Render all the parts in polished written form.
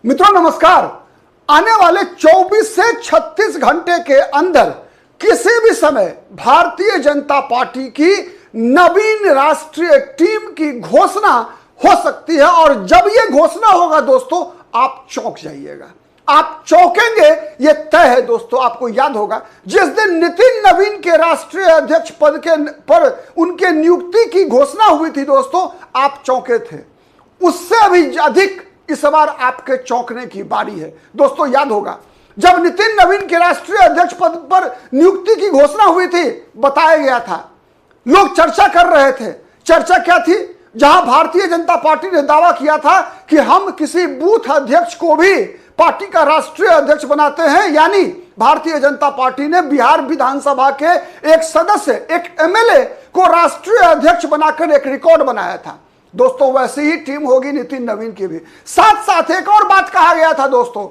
मित्रों नमस्कार। आने वाले 24 से 36 घंटे के अंदर किसी भी समय भारतीय जनता पार्टी की नवीन राष्ट्रीय टीम की घोषणा हो सकती है और जब यह घोषणा होगा दोस्तों आप चौंक जाइएगा, आप चौंकेंगे, यह तय है दोस्तों। आपको याद होगा जिस दिन नितिन नवीन के राष्ट्रीय अध्यक्ष पद के पर उनके नियुक्ति की घोषणा हुई थी दोस्तों, आप चौंके थे। उससे भी अधिक इस बार आपके चौंकने की बारी है दोस्तों। याद होगा जब नितिन नवीन के राष्ट्रीय अध्यक्ष पद पर नियुक्ति की घोषणा हुई थी, बताया गया था, लोग चर्चा कर रहे थे। चर्चा क्या थी? जहां भारतीय जनता पार्टी ने दावा किया था कि हम किसी बूथ अध्यक्ष को भी पार्टी का राष्ट्रीय अध्यक्ष बनाते हैं, यानी भारतीय जनता पार्टी ने बिहार विधानसभा के एक सदस्य, एक एमएलए को राष्ट्रीय अध्यक्ष बनाकर एक रिकॉर्ड बनाया था दोस्तों। वैसी ही टीम होगी नितिन नवीन की भी। साथ साथ एक और बात कहा गया था दोस्तों,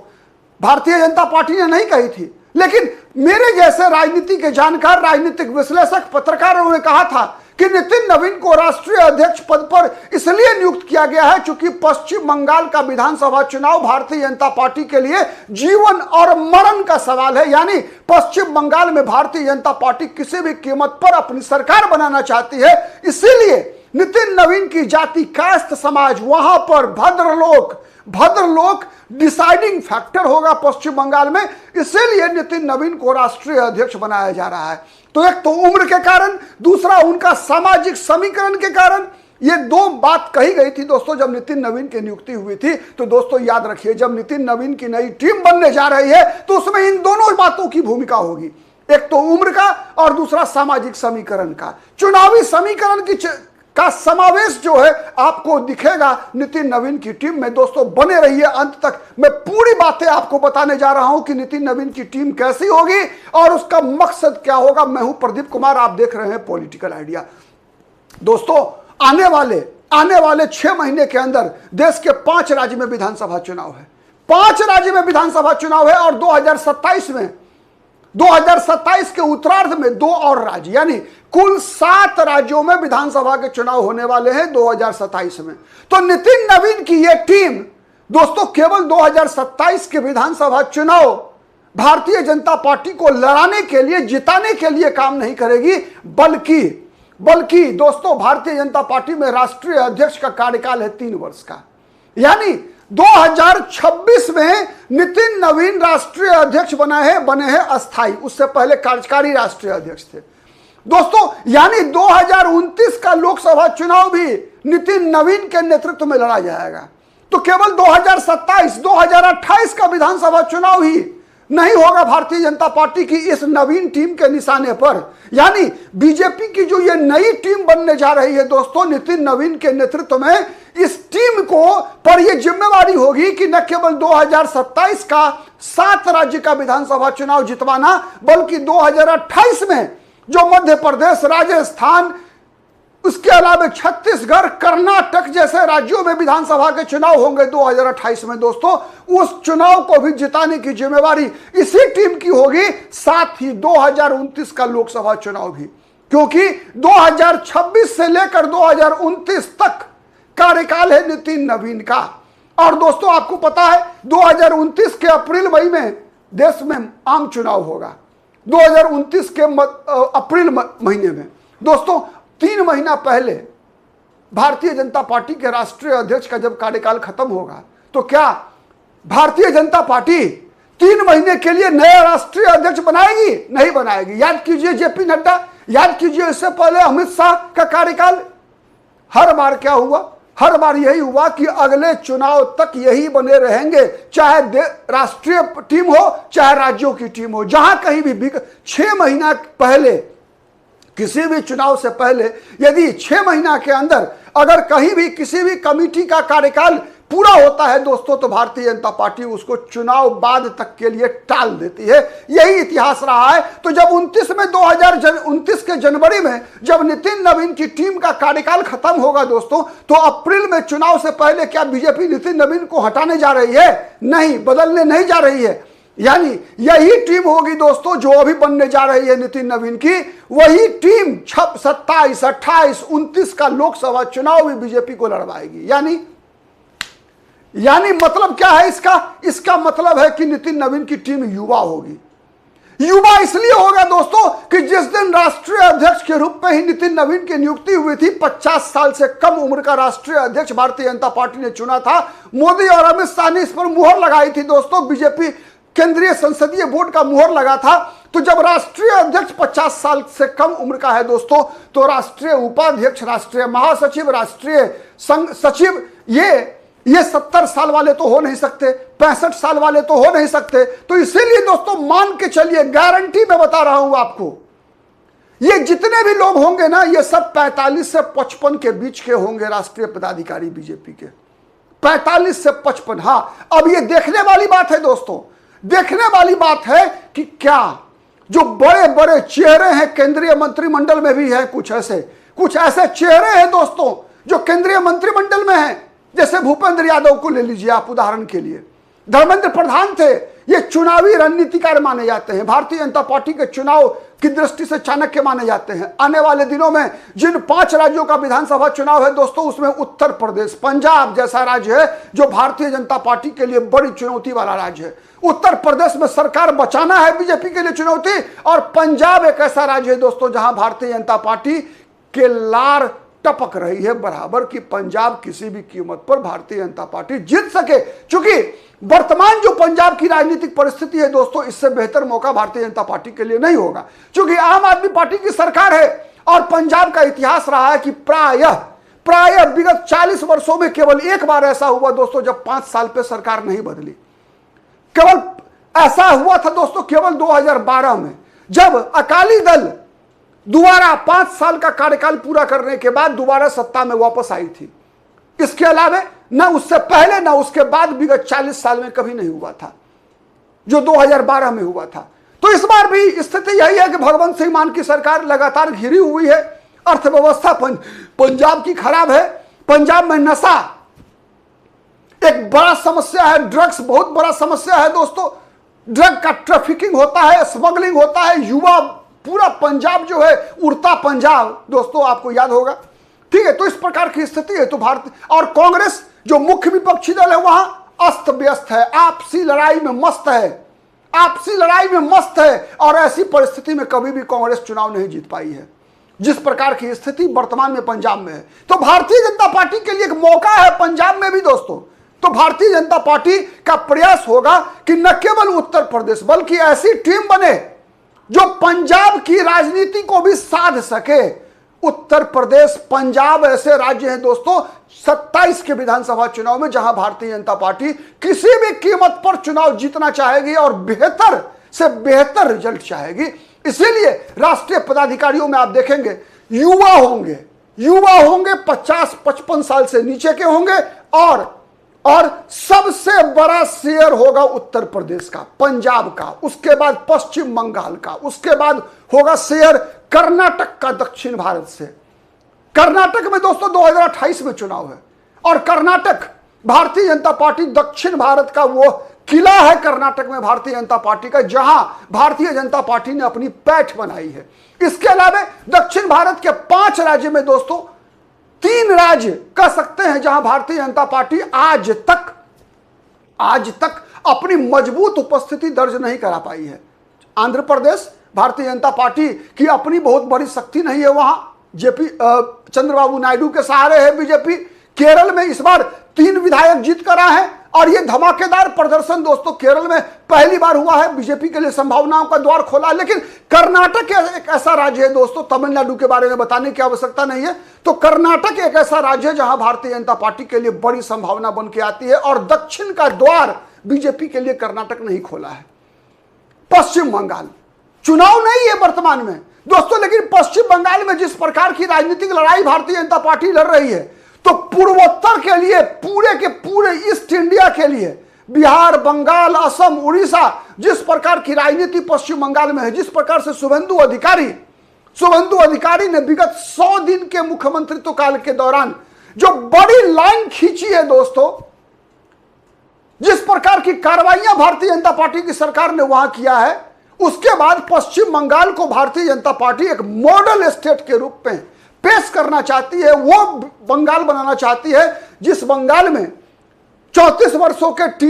भारतीय जनता पार्टी ने नहीं कही थी, लेकिन मेरे जैसे राजनीति के जानकार, राजनीतिक विश्लेषक, पत्रकारों ने कहा था कि नितिन नवीन को राष्ट्रीय अध्यक्ष पद पर इसलिए नियुक्त किया गया है क्योंकि पश्चिम बंगाल का विधानसभा चुनाव भारतीय जनता पार्टी के लिए जीवन और मरण का सवाल है। यानी पश्चिम बंगाल में भारतीय जनता पार्टी किसी भी कीमत पर अपनी सरकार बनाना चाहती है, इसीलिए नितिन नवीन की जाति, कास्ट समाज, वहां पर भद्रलोक डिसाइडिंग फैक्टर होगा पश्चिम बंगाल में, इसीलिए नितिन नवीन को राष्ट्रीय अध्यक्ष बनाया जा रहा है। तो एक तो उम्र के कारण, दूसरा उनका सामाजिक समीकरण के कारण, ये दो बात कही गई थी दोस्तों जब नितिन नवीन की नियुक्ति हुई थी। तो दोस्तों याद रखिए, जब नितिन नवीन की नई टीम बनने जा रही है तो उसमें इन दोनों बातों की भूमिका होगी, एक तो उम्र का और दूसरा सामाजिक समीकरण का। चुनावी समीकरण का समावेश जो है आपको दिखेगा नितिन नवीन की टीम में। दोस्तों बने रहिए अंत तक, मैं पूरी बातें आपको बताने जा रहा हूं कि नितिन नवीन की टीम कैसी होगी और उसका मकसद क्या होगा। मैं हूं प्रदीप कुमार, आप देख रहे हैं पॉलिटिकल आइडिया। दोस्तों आने वाले 6 महीने के अंदर देश के 5 राज्य में विधानसभा चुनाव है, 5 राज्य में विधानसभा चुनाव है और 2027 के उत्तरार्ध में 2 और राज्य, यानी कुल 7 राज्यों में विधानसभा के चुनाव होने वाले हैं 2027 में। तो नितिन नवीन की यह टीम दोस्तों केवल 2027 के विधानसभा चुनाव भारतीय जनता पार्टी को लड़ाने के लिए, जिताने के लिए काम नहीं करेगी, बल्कि दोस्तों भारतीय जनता पार्टी में राष्ट्रीय अध्यक्ष का कार्यकाल है 3 वर्ष का, यानी 2026 में नितिन नवीन राष्ट्रीय अध्यक्ष बने हैं अस्थाई, उससे पहले कार्यकारी राष्ट्रीय अध्यक्ष थे दोस्तों। यानी 2029 का लोकसभा चुनाव भी नितिन नवीन के नेतृत्व में लड़ा जाएगा। तो केवल 2027-2028 का विधानसभा चुनाव ही नहीं होगा भारतीय जनता पार्टी की इस नवीन टीम के निशाने पर। यानी बीजेपी की जो ये नई टीम बनने जा रही है दोस्तों नितिन नवीन के नेतृत्व में, इस टीम को पर यह जिम्मेवारी होगी कि न केवल 2027 का 7 राज्य का विधानसभा चुनाव जितवाना, बल्कि 2028 में जो मध्य प्रदेश, राजस्थान, उसके अलावा छत्तीसगढ़, कर्नाटक जैसे राज्यों में विधानसभा के चुनाव होंगे 2028 में दोस्तों, उस चुनाव को भी जिताने की जिम्मेवारी इसी टीम की होगी। साथ ही 2029 का लोकसभा चुनाव भी, क्योंकि 2026 से लेकर 2029 तक कार्यकाल है नितिन नवीन का। और दोस्तों आपको पता है 2029 के अप्रैल मई में देश में आम चुनाव होगा, 2029 के अप्रैल महीने में दोस्तों। 3 महीना पहले भारतीय जनता पार्टी के राष्ट्रीय अध्यक्ष का जब कार्यकाल खत्म होगा तो क्या भारतीय जनता पार्टी 3 महीने के लिए नया राष्ट्रीय अध्यक्ष बनाएगी? नहीं बनाएगी। याद कीजिए जेपी नड्डा, याद कीजिए इससे पहले अमित शाह का कार्यकाल। हर बार क्या हुआ? हर बार यही हुआ कि अगले चुनाव तक यही बने रहेंगे, चाहे राष्ट्रीय टीम हो चाहे राज्यों की टीम हो। जहां कहीं भी 6 महीना पहले, किसी भी चुनाव से पहले यदि 6 महीना के अंदर अगर कहीं भी किसी भी कमेटी का कार्यकाल पूरा होता है दोस्तों, तो भारतीय जनता पार्टी उसको चुनाव बाद तक के लिए टाल देती है। यही इतिहास रहा है। तो जब 2029 के जनवरी में जब नितिन नवीन की टीम का कार्यकाल खत्म होगा दोस्तों, तो अप्रैल में चुनाव से पहले क्या बीजेपी नितिन नवीन को हटाने जा रही है? नहीं, बदलने नहीं जा रही है। यानी यही टीम होगी दोस्तों जो अभी बनने जा रही है नितिन नवीन की, वही टीम 27, 28, 29 का लोकसभा चुनाव भी बीजेपी को लड़वाएगी। यानी यानी मतलब क्या है इसका मतलब है कि नितिन नवीन की टीम युवा होगी। युवा इसलिए होगा दोस्तों कि जिस दिन राष्ट्रीय अध्यक्ष के रूप में ही नितिन नवीन की नियुक्ति हुई थी, 50 साल से कम उम्र का राष्ट्रीय अध्यक्ष भारतीय जनता पार्टी ने चुना था। मोदी और अमित शाह ने इस पर मुहर लगाई थी दोस्तों, बीजेपी केंद्रीय संसदीय बोर्ड का मुहर लगा था। तो जब राष्ट्रीय अध्यक्ष 50 साल से कम उम्र का है दोस्तों, तो राष्ट्रीय उपाध्यक्ष, राष्ट्रीय महासचिव, राष्ट्रीय संघ सचिव ये 70 साल वाले तो हो नहीं सकते, 65 साल वाले तो हो नहीं सकते। तो इसीलिए दोस्तों मान के चलिए, गारंटी मैं बता रहा हूं आपको, ये जितने भी लोग होंगे ना, ये सब 45 से 55 के बीच के होंगे राष्ट्रीय पदाधिकारी बीजेपी के, 45 से 55। हां, अब ये देखने वाली बात है दोस्तों, देखने वाली बात है कि क्या जो बड़े बड़े चेहरे हैं केंद्रीय मंत्रिमंडल में भी है, कुछ ऐसे चेहरे हैं दोस्तों जो केंद्रीय मंत्रिमंडल में हैं। जैसे भूपेंद्र यादव को ले लीजिए आप उदाहरण के लिए, धर्मेंद्र प्रधान थे, ये चुनावी रणनीतिकार माने जाते हैं, भारतीय जनता पार्टी के चुनाव की दृष्टि से चाणक्य माने जाते हैं। आने वाले दिनों में जिन 5 राज्यों का विधानसभा चुनाव है दोस्तों, उसमें उत्तर प्रदेश, पंजाब जैसा राज्य है जो भारतीय जनता पार्टी के लिए बड़ी चुनौती वाला राज्य है। उत्तर प्रदेश में सरकार बचाना है बीजेपी के लिए चुनौती, और पंजाब एक ऐसा राज्य है दोस्तों जहां भारतीय जनता पार्टी के लार टपक रही है बराबर कि पंजाब किसी भी कीमत पर भारतीय जनता पार्टी जीत सके। क्योंकि वर्तमान जो पंजाब की राजनीतिक परिस्थिति है दोस्तों, इससे बेहतर मौका भारतीय जनता पार्टी के लिए नहीं होगा, क्योंकि आम आदमी पार्टी की सरकार है। और पंजाब का इतिहास रहा है कि प्रायः विगत 40 वर्षों में केवल एक बार ऐसा हुआ दोस्तों जब 5 साल पे सरकार नहीं बदली। केवल ऐसा हुआ था दोस्तों केवल 2012 में, जब अकाली दल दोबारा 5 साल का कार्यकाल पूरा करने के बाद दोबारा सत्ता में वापस आई थी। इसके अलावा न उससे पहले न उसके बाद विगत 40 साल में कभी नहीं हुआ था, जो 2012 में हुआ था। तो इस बार भी स्थिति यही है कि भगवंत सिंह मान की सरकार लगातार घिरी हुई है। अर्थव्यवस्था पंजाब की खराब है। पंजाब में नशा एक बड़ा समस्या है, ड्रग्स बहुत बड़ा समस्या है दोस्तों। ड्रग का ट्रैफिकिंग होता है, स्मगलिंग होता है। युवा पूरा पंजाब जो है उड़ता पंजाब दोस्तों, आपको याद होगा, ठीक है। तो इस प्रकार की स्थिति है। तो भारत और कांग्रेस जो मुख्य विपक्षी दल है वहां अस्त व्यस्त है, आपसी लड़ाई में मस्त है, आपसी लड़ाई में मस्त है। और ऐसी परिस्थिति में कभी भी कांग्रेस चुनाव नहीं जीत पाई है, जिस प्रकार की स्थिति वर्तमान में पंजाब में है। तो भारतीय जनता पार्टी के लिए एक मौका है पंजाब में भी दोस्तों। तो भारतीय जनता पार्टी का प्रयास होगा कि न केवल उत्तर प्रदेश बल्कि ऐसी टीम बने जो पंजाब की राजनीति को भी साध सके। उत्तर प्रदेश, पंजाब ऐसे राज्य हैं दोस्तों 27 के विधानसभा चुनाव में जहां भारतीय जनता पार्टी किसी भी कीमत पर चुनाव जीतना चाहेगी और बेहतर से बेहतर रिजल्ट चाहेगी। इसीलिए राष्ट्रीय पदाधिकारियों में आप देखेंगे युवा होंगे 50-55 साल से नीचे के होंगे। और सबसे बड़ा शेयर होगा उत्तर प्रदेश का, पंजाब का, उसके बाद पश्चिम बंगाल का, उसके बाद होगा शेयर कर्नाटक का दक्षिण भारत से। कर्नाटक में दोस्तों 2028 में चुनाव है और कर्नाटक भारतीय जनता पार्टी दक्षिण भारत का वो किला है कर्नाटक में भारतीय जनता पार्टी का, जहां भारतीय जनता पार्टी ने अपनी पैठ बनाई है। इसके अलावा दक्षिण भारत के 5 राज्य में दोस्तों 3 राज्य कह सकते हैं जहां भारतीय जनता पार्टी आज तक अपनी मजबूत उपस्थिति दर्ज नहीं करा पाई है। आंध्र प्रदेश भारतीय जनता पार्टी की अपनी बहुत बड़ी शक्ति नहीं है, वहां चंद्रबाबू नायडू के सहारे है बीजेपी। केरल में इस बार 3 विधायक जीत कर आए हैं और यह धमाकेदार प्रदर्शन दोस्तों केरल में पहली बार हुआ है, बीजेपी के लिए संभावनाओं का द्वार खोला। लेकिन कर्नाटक एक ऐसा राज्य है दोस्तों, तमिलनाडु के बारे में बताने की आवश्यकता नहीं है, तो कर्नाटक एक ऐसा राज्य है जहां भारतीय जनता पार्टी के लिए बड़ी संभावना बन के आती है और दक्षिण का द्वार बीजेपी के लिए कर्नाटक नहीं खोला है। पश्चिम बंगाल चुनाव नहीं है वर्तमान में दोस्तों, लेकिन पश्चिम बंगाल में जिस प्रकार की राजनीतिक लड़ाई भारतीय जनता पार्टी लड़ रही है, तो पूर्वोत्तर के लिए, पूरे के पूरे ईस्ट इंडिया के लिए, बिहार, बंगाल, असम, उड़ीसा, जिस प्रकार की राजनीति पश्चिम बंगाल में है, जिस प्रकार से शुभेंदु अधिकारी ने विगत 100 दिन के मुख्यमंत्रित्व काल के दौरान जो बड़ी लाइन खींची है दोस्तों, जिस प्रकार की कार्रवाइयां भारतीय जनता पार्टी की सरकार ने वहां किया है, उसके बाद पश्चिम बंगाल को भारतीय जनता पार्टी एक मॉडल स्टेट के रूप में पेश करना चाहती है। वो बंगाल बनाना चाहती है जिस बंगाल में 34 वर्षों के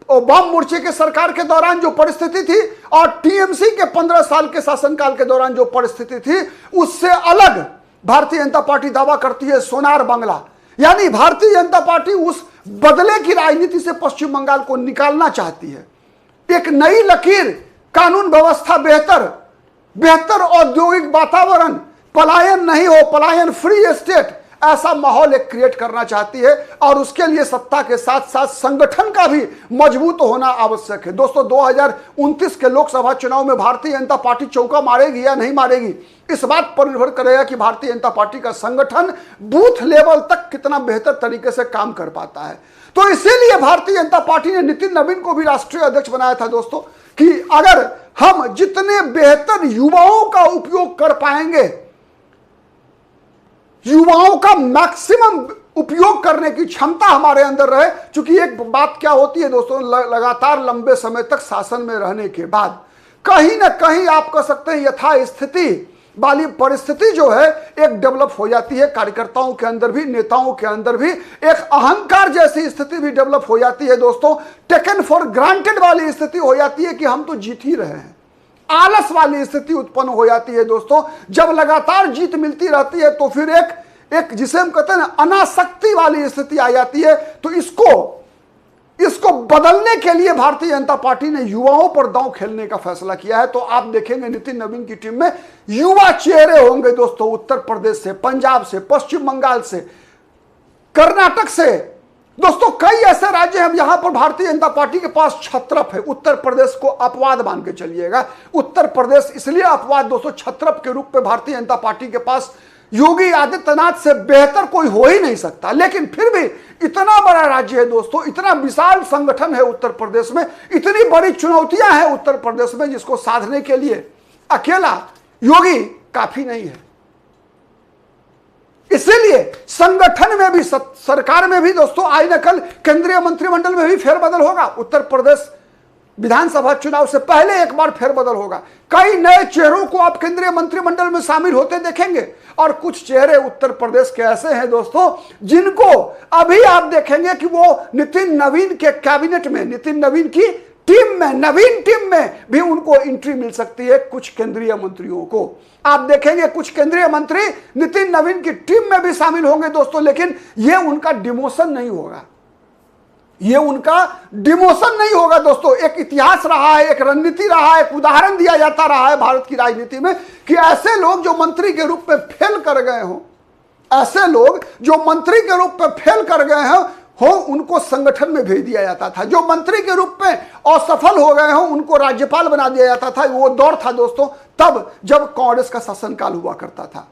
वाम मोर्चे के सरकार के दौरान जो परिस्थिति थी और टीएमसी के 15 साल के शासनकाल के दौरान जो परिस्थिति थी, उससे अलग भारतीय जनता पार्टी दावा करती है सोनार बांग्ला। यानी भारतीय जनता पार्टी उस बदले की राजनीति से पश्चिम बंगाल को निकालना चाहती है। एक नई लकीर, कानून व्यवस्था बेहतर औद्योगिक वातावरण, पलायन नहीं हो, पलायन फ्री स्टेट, ऐसा माहौल एक क्रिएट करना चाहती है। और उसके लिए सत्ता के साथ साथ संगठन का भी मजबूत होना आवश्यक है। दोस्तों, 2029 के लोकसभा चुनाव में भारतीय जनता पार्टी चौका मारेगी या नहीं मारेगी, इस बात पर निर्भर करेगा कि भारतीय जनता पार्टी का संगठन बूथ लेवल तक कितना बेहतर तरीके से काम कर पाता है। तो इसीलिए भारतीय जनता पार्टी ने नितिन नवीन को भी राष्ट्रीय अध्यक्ष बनाया था दोस्तों, कि अगर हम जितने बेहतर युवाओं का उपयोग कर पाएंगे, युवाओं का मैक्सिमम उपयोग करने की क्षमता हमारे अंदर रहे। क्योंकि एक बात क्या होती है दोस्तों, लगातार लंबे समय तक शासन में रहने के बाद कहीं ना कहीं आप कह सकते हैं यथास्थिति वाली परिस्थिति जो है एक डेवलप हो जाती है। कार्यकर्ताओं के अंदर भी, नेताओं के अंदर भी एक अहंकार जैसी स्थिति भी डेवलप हो जाती है दोस्तों। टेकन फॉर ग्रांटेड वाली स्थिति हो जाती है कि हम तो जीत ही रहे हैं। आलस वाली स्थिति उत्पन्न हो जाती है दोस्तों। जब लगातार जीत मिलती रहती है तो फिर एक जिसे हम कहते हैं ना अनासक्ति वाली स्थिति आ जाती है। तो इसको बदलने के लिए भारतीय जनता पार्टी ने युवाओं पर दांव खेलने का फैसला किया है। तो आप देखेंगे नितिन नवीन की टीम में युवा चेहरे होंगे दोस्तों, उत्तर प्रदेश से, पंजाब से, पश्चिम बंगाल से, कर्नाटक से। दोस्तों, कई ऐसे राज्य हैं यहां पर भारतीय जनता पार्टी के पास छत्रप है। उत्तर प्रदेश को अपवाद मान के चलिएगा। उत्तर प्रदेश इसलिए अपवाद दोस्तों, छत्रप के रूप में भारतीय जनता पार्टी के पास योगी आदित्यनाथ से बेहतर कोई हो ही नहीं सकता। लेकिन फिर भी इतना बड़ा राज्य है दोस्तों, इतना विशाल संगठन है उत्तर प्रदेश में, इतनी बड़ी चुनौतियां हैं उत्तर प्रदेश में, जिसको साधने के लिए अकेला योगी काफी नहीं है। इसीलिए संगठन में भी, सरकार में भी दोस्तों आई न कल केंद्रीय मंत्रिमंडल में भी फेरबदल होगा। उत्तर प्रदेश विधानसभा चुनाव से पहले एक बार फेरबदल होगा। कई नए चेहरों को आप केंद्रीय मंत्रिमंडल में शामिल होते देखेंगे। और कुछ चेहरे उत्तर प्रदेश के ऐसे हैं दोस्तों, जिनको अभी आप देखेंगे कि वो नितिन नवीन के कैबिनेट में, नितिन नवीन की टीम में, नवीन टीम में भी उनको एंट्री मिल सकती है। कुछ केंद्रीय मंत्रियों को आप देखेंगे, कुछ केंद्रीय मंत्री नितिन नवीन की टीम में भी शामिल होंगे दोस्तों। लेकिन यह उनका डिमोशन नहीं होगा, ये उनका डिमोशन नहीं होगा दोस्तों। एक इतिहास रहा है, एक रणनीति रहा है, एक उदाहरण दिया जाता रहा है भारत की राजनीति में कि ऐसे लोग जो मंत्री के रूप में फेल कर गए हों, ऐसे लोग जो मंत्री के रूप में फेल कर गए हो उनको संगठन में भेज दिया जाता था। जो मंत्री के रूप में असफल हो गए हो उनको राज्यपाल बना दिया जाता था। वो दौर था दोस्तों तब जब कांग्रेस का शासनकाल हुआ करता था।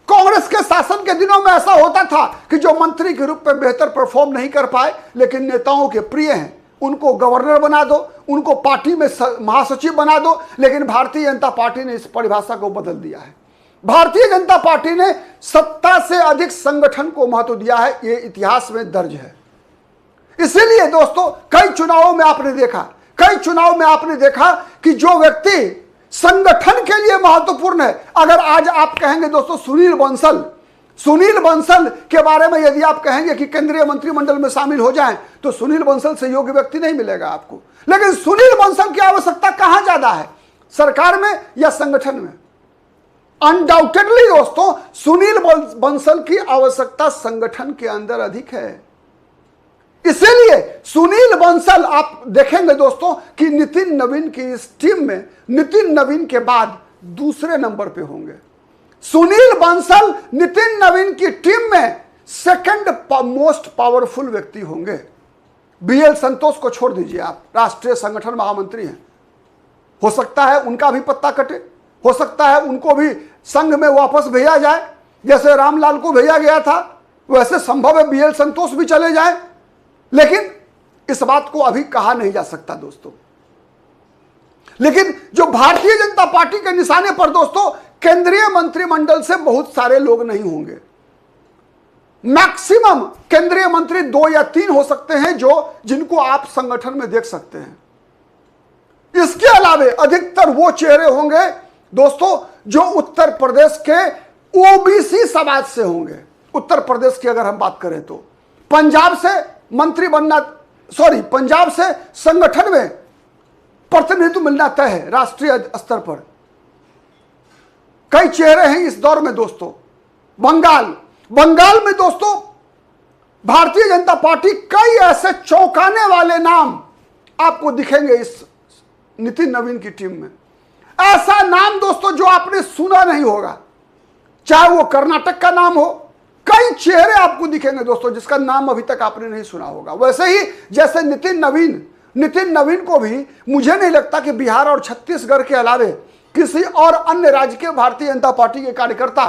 कांग्रेस के शासन के दिनों में ऐसा होता था कि जो मंत्री के रूप में बेहतर परफॉर्म नहीं कर पाए लेकिन नेताओं के प्रिय हैं, उनको गवर्नर बना दो, उनको पार्टी में महासचिव बना दो। लेकिन भारतीय जनता पार्टी ने इस परिभाषा को बदल दिया है। भारतीय जनता पार्टी ने सत्ता से अधिक संगठन को महत्व दिया है। ये इतिहास में दर्ज है। इसीलिए दोस्तों कई चुनावों में आपने देखा कि जो व्यक्ति संगठन के लिए महत्वपूर्ण है, अगर आज आप कहेंगे दोस्तों सुनील बंसल के बारे में यदि आप कहेंगे कि केंद्रीय मंत्रिमंडल में शामिल हो जाएं, तो सुनील बंसल से योग्य व्यक्ति नहीं मिलेगा आपको। लेकिन सुनील बंसल की आवश्यकता कहां ज्यादा है, सरकार में या संगठन में? अनडाउटेडली दोस्तों सुनील बंसल की आवश्यकता संगठन के अंदर अधिक है। इसलिए सुनील बंसल आप देखेंगे दोस्तों कि नितिन नवीन की इस टीम में नितिन नवीन के बाद दूसरे नंबर पे होंगे। सुनील बंसल नितिन नवीन की टीम में सेकंड मोस्ट पावरफुल व्यक्ति होंगे। बीएल संतोष को छोड़ दीजिए, आप राष्ट्रीय संगठन महामंत्री हैं, हो सकता है उनका भी पत्ता कटे, हो सकता है उनको भी संघ में वापस भेजा जाए, जैसे रामलाल को भेजा गया था वैसे संभव है बीएल संतोष भी चले जाए। लेकिन इस बात को अभी कहा नहीं जा सकता दोस्तों। लेकिन जो भारतीय जनता पार्टी के निशाने पर दोस्तों केंद्रीय मंत्रिमंडल से बहुत सारे लोग नहीं होंगे। मैक्सिमम केंद्रीय मंत्री 2 या 3 हो सकते हैं जिनको आप संगठन में देख सकते हैं। इसके अलावे अधिकतर वो चेहरे होंगे दोस्तों जो उत्तर प्रदेश के ओबीसी समाज से होंगे। उत्तर प्रदेश की अगर हम बात करें तो पंजाब से मंत्री बनना, सॉरी, पंजाब से संगठन में प्रतिनिधित्व मिलना तय है राष्ट्रीय स्तर पर। कई चेहरे हैं इस दौर में दोस्तों। बंगाल में दोस्तों भारतीय जनता पार्टी, कई ऐसे चौंकाने वाले नाम आपको दिखेंगे इस नितिन नवीन की टीम में। ऐसा नाम दोस्तों जो आपने सुना नहीं होगा, चाहे वो कर्नाटक का नाम हो। कई चेहरे आपको दिखेंगे दोस्तों जिसका नाम अभी तक आपने नहीं सुना होगा। वैसे ही जैसे नितिन नवीन को भी मुझे नहीं लगता कि बिहार और छत्तीसगढ़ के अलावे किसी और अन्य राज्य के भारतीय जनता पार्टी के कार्यकर्ता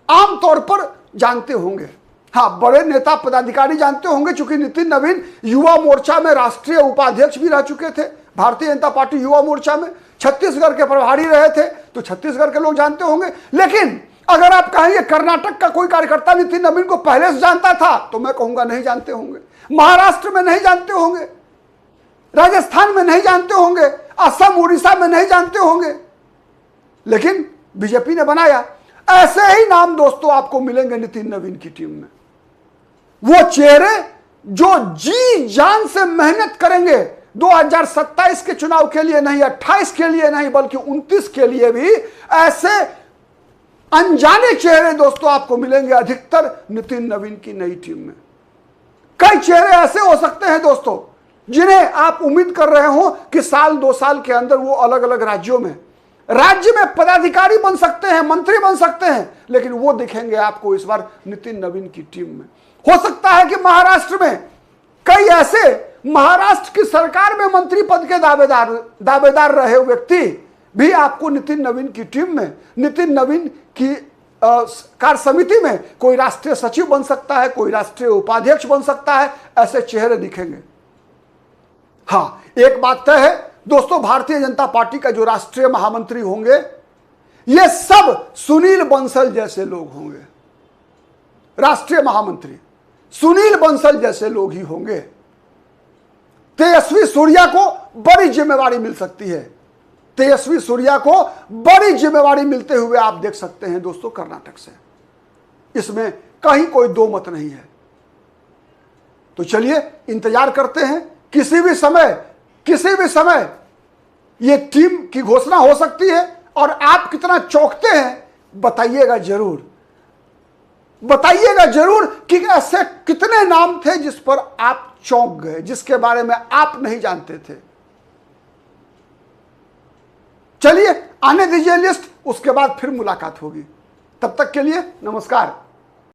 आमतौर पर जानते होंगे। हाँ, बड़े नेता पदाधिकारी जानते होंगे, चूंकि नितिन नवीन युवा मोर्चा में राष्ट्रीय उपाध्यक्ष भी रह चुके थे भारतीय जनता पार्टी युवा मोर्चा में, छत्तीसगढ़ के प्रभारी रहे थे, तो छत्तीसगढ़ के लोग जानते होंगे। लेकिन अगर आप कहेंगे कर्नाटक का कोई कार्यकर्ता नितिन नवीन को पहले से जानता था, तो मैं कहूंगा नहीं जानते होंगे। महाराष्ट्र में नहीं जानते होंगे, राजस्थान में नहीं जानते होंगे, असम उड़ीसा में नहीं जानते होंगे, लेकिन बीजेपी ने बनाया। ऐसे ही नाम दोस्तों आपको मिलेंगे नितिन नवीन की टीम में। वो चेहरे जो जी जान से मेहनत करेंगे 2027 के चुनाव के लिए नहीं, 28 के लिए नहीं, बल्कि 29 के लिए भी। ऐसे अनजाने चेहरे दोस्तों आपको मिलेंगे अधिकतर नितिन नवीन की नई टीम में। कई चेहरे ऐसे हो सकते हैं दोस्तों जिन्हें आप उम्मीद कर रहे हो कि साल 2 साल के अंदर वो अलग अलग राज्यों में पदाधिकारी बन सकते हैं, मंत्री बन सकते हैं, लेकिन वो दिखेंगे आपको इस बार नितिन नवीन की टीम में। हो सकता है कि महाराष्ट्र में कई ऐसे महाराष्ट्र की सरकार में मंत्री पद के दावेदार रहे व्यक्ति भी आपको नितिन नवीन की टीम में, नितिन नवीन की कार्य समिति में कोई राष्ट्रीय सचिव बन सकता है, कोई राष्ट्रीय उपाध्यक्ष बन सकता है। ऐसे चेहरे दिखेंगे। हाँ, एक बात तय है दोस्तों, भारतीय जनता पार्टी का जो राष्ट्रीय महामंत्री होंगे ये सब सुनील बंसल जैसे लोग होंगे। राष्ट्रीय महामंत्री सुनील बंसल जैसे लोग ही होंगे। तेजस्वी सूर्या को बड़ी जिम्मेवारी मिल सकती है। तेजस्वी सूर्या को बड़ी जिम्मेवारी मिलते हुए आप देख सकते हैं दोस्तों कर्नाटक से। इसमें कहीं कोई दो मत नहीं है। तो चलिए इंतजार करते हैं, किसी भी समय ये टीम की घोषणा हो सकती है। और आप कितना चौंकते हैं बताइएगा जरूर कि ऐसे कितने नाम थे जिस पर आप चौंक गए, जिसके बारे में आप नहीं जानते थे। चलिए आने दीजिए लिस्ट, उसके बाद फिर मुलाकात होगी। तब तक के लिए नमस्कार।